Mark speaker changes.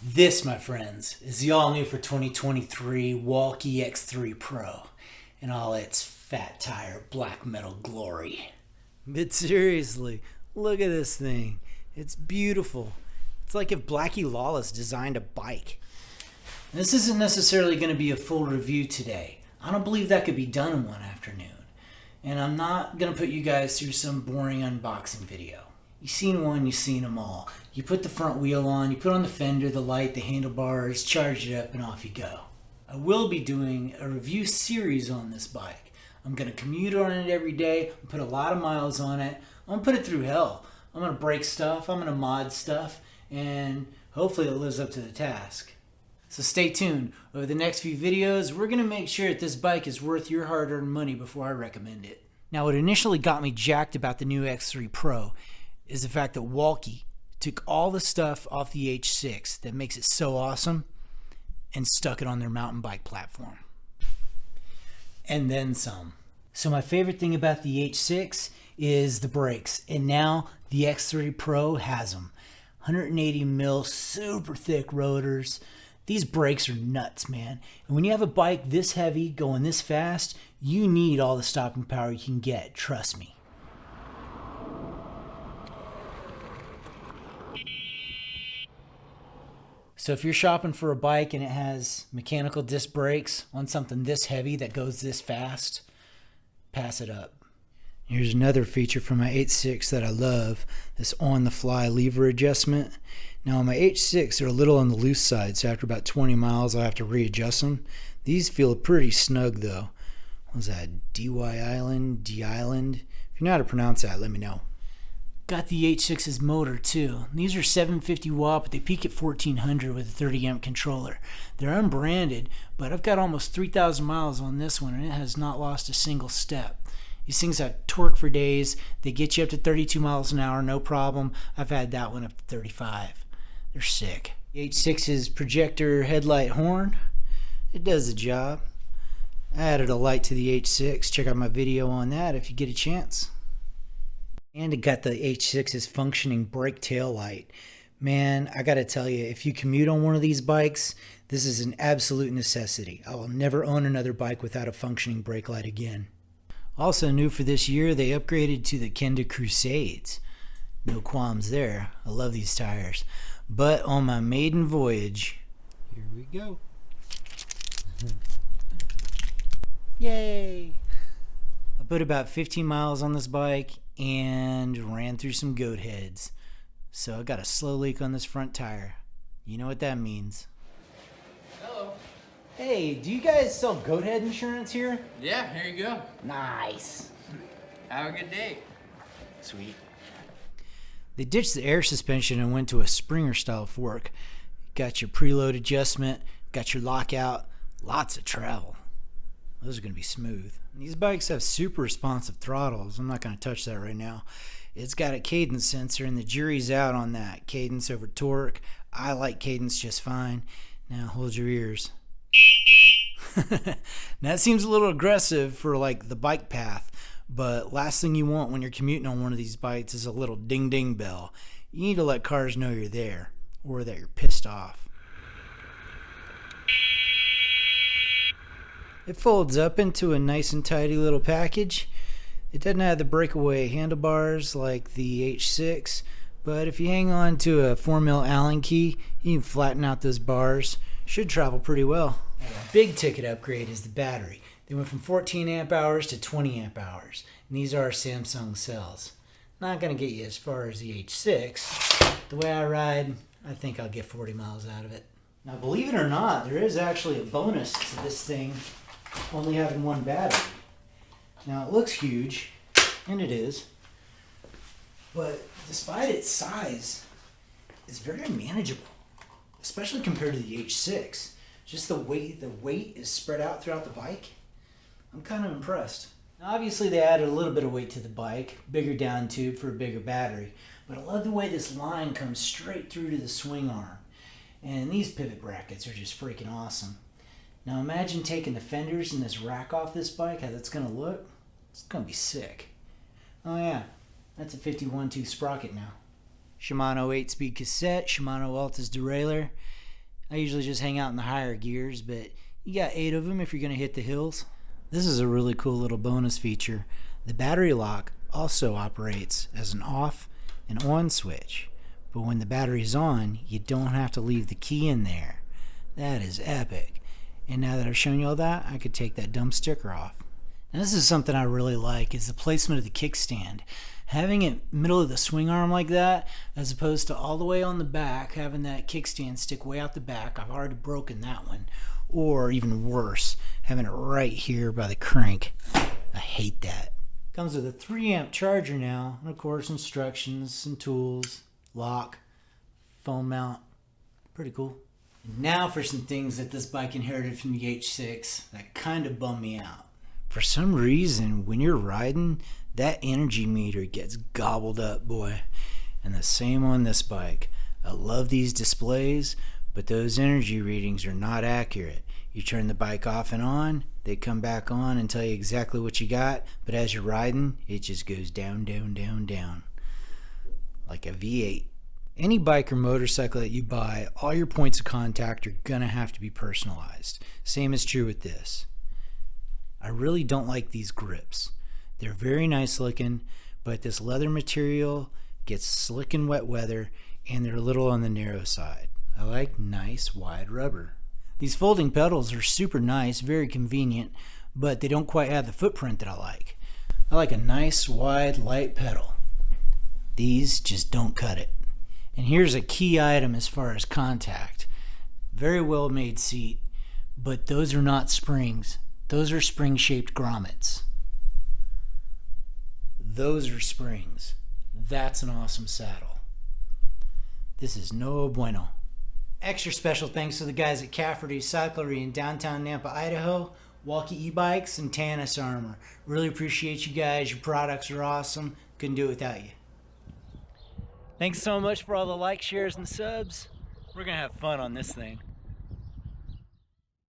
Speaker 1: This, my friends, is the all-new for 2023 Wallke X3 Pro in all its fat tire black metal glory. But seriously, look at this thing. It's beautiful. It's like if Blackie Lawless designed a bike. This isn't necessarily going to be a full review today. I don't believe that could be done in one afternoon. And I'm not going to put you guys through some boring unboxing video. You've seen one, you've seen them all. You put the front wheel on, you put on the fender, the light, the handlebars, charge it up, and off you go. I will be doing a review series on this bike. I'm going to commute on it every day, put a lot of miles on it. I'm going to put it through hell. I'm going to break stuff, I'm going to mod stuff, and hopefully it lives up to the task. So stay tuned. Over the next few videos, we're going to make sure that this bike is worth your hard-earned money before I recommend it. Now, what initially got me jacked about the new X3 Pro is the fact that Wallke took all the stuff off the H6 that makes it so awesome and stuck it on their mountain bike platform. And then some. So my favorite thing about the H6 is the brakes, and now the X3 Pro has them. 180 mil super thick rotors. These brakes are nuts, man. And when you have a bike this heavy going this fast, you need all the stopping power you can get, trust me. So if you're shopping for a bike and it has mechanical disc brakes on something this heavy that goes this fast, pass it up. Here's another feature from my H6 that I love, this on-the-fly lever adjustment. Now on my H6, they're a little on the loose side, so after about 20 miles, I'll have to readjust them. These feel pretty snug though. What was that, D-Island? If you know how to pronounce that, let me know. Got the H6's motor too. These are 750 watt, but they peak at 1400 with a 30 amp controller. They're unbranded, but I've got almost 3,000 miles on this one and it has not lost a single step. These things have torque for days. They get you up to 32 miles an hour, no problem. I've had that one up to 35. They're sick. The H6's projector headlight horn, it does the job. I added a light to the H6. Check out my video on that if you get a chance. And it got the H6's functioning brake tail light. Man, I gotta tell you, if you commute on one of these bikes, this is an absolute necessity. I will never own another bike without a functioning brake light again. Also new for this year, they upgraded to the Kenda Crusades. No qualms there. I love these tires. But on my maiden voyage, here we go. Yay! I put about 15 miles on this bike and ran through some goat heads. So I got a slow leak on this front tire. You know what that means.
Speaker 2: Hello.
Speaker 1: Hey, do you guys sell goat head insurance here?
Speaker 2: Yeah, here you go.
Speaker 1: Nice.
Speaker 2: Have a good day.
Speaker 1: Sweet. They ditched the air suspension and went to a Springer style fork. Got your preload adjustment, got your lockout, lots of travel. Those are going to be smooth. These bikes have super responsive throttles. I'm not going to touch that right now. It's got a cadence sensor and the jury's out on that. Cadence over torque. I like cadence just fine. Now hold your ears. That seems a little aggressive for like the bike path, but last thing you want when you're commuting on one of these bikes is a little ding ding bell. You need to let cars know you're there or that you're pissed off. It folds up into a nice and tidy little package. It doesn't have the breakaway handlebars like the H6, but if you hang on to a 4mm Allen key, you can flatten out those bars. Should travel pretty well. A big ticket upgrade is the battery. They went from 14 amp hours to 20 amp hours, and these are Samsung cells. Not going to get you as far as the H6. The way I ride, I think I'll get 40 miles out of it. Now, believe it or not, there is actually a bonus to this thing only having one battery. Now, it looks huge, and it is, but despite its size, it's very manageable, especially compared to the H6. Just the weight is spread out throughout the bike. I'm kind of impressed. Now, obviously, they added a little bit of weight to the bike, bigger down tube for a bigger battery, but I love the way this line comes straight through to the swing arm. And these pivot brackets are just freaking awesome. Now imagine taking the fenders and this rack off this bike, how that's going to look. It's going to be sick. Oh yeah, that's a 51 tooth sprocket now. Shimano 8-speed cassette, Shimano Altus derailleur. I usually just hang out in the higher gears, but you got 8 of them if you're going to hit the hills. This is a really cool little bonus feature. The battery lock also operates as an off and on switch, but when the battery's on, you don't have to leave the key in there. That is epic. And now that I've shown you all that, I could take that dumb sticker off. Now this is something I really like, is the placement of the kickstand. Having it middle of the swing arm like that, as opposed to all the way on the back, having that kickstand stick way out the back. I've already broken that one. Or even worse, having it right here by the crank. I hate that. Comes with a 3 amp charger now, and of course instructions, some tools, lock, phone mount. Pretty cool. And now for some things that this bike inherited from the H6 that kind of bum me out. For some reason, when you're riding, that energy meter gets gobbled up, boy. And the same on this bike. I love these displays, but those energy readings are not accurate. You turn the bike off and on, they come back on and tell you exactly what you got, but as you're riding, it just goes down, down, down, down. Like a V8. Any bike or motorcycle that you buy, all your points of contact are gonna have to be personalized. Same is true with this. I really don't like these grips. They're very nice looking, but this leather material gets slick in wet weather, and they're a little on the narrow side. I like nice wide rubber. These folding pedals are super nice, very convenient, but they don't quite have the footprint that I like. I like a nice wide light pedal. These just don't cut it. And here's a key item as far as contact. Very well made seat, but those are not springs. Those are spring-shaped grommets. Those are springs. That's an awesome saddle. This is no bueno. Extra special thanks to the guys at Cafferty's Cyclery in downtown Nampa, Idaho, Wallke e-bikes, and Tannis Armor. Really appreciate you guys. Your products are awesome. Couldn't do it without you. Thanks so much for all the likes, shares, and subs. We're going to have fun on this thing.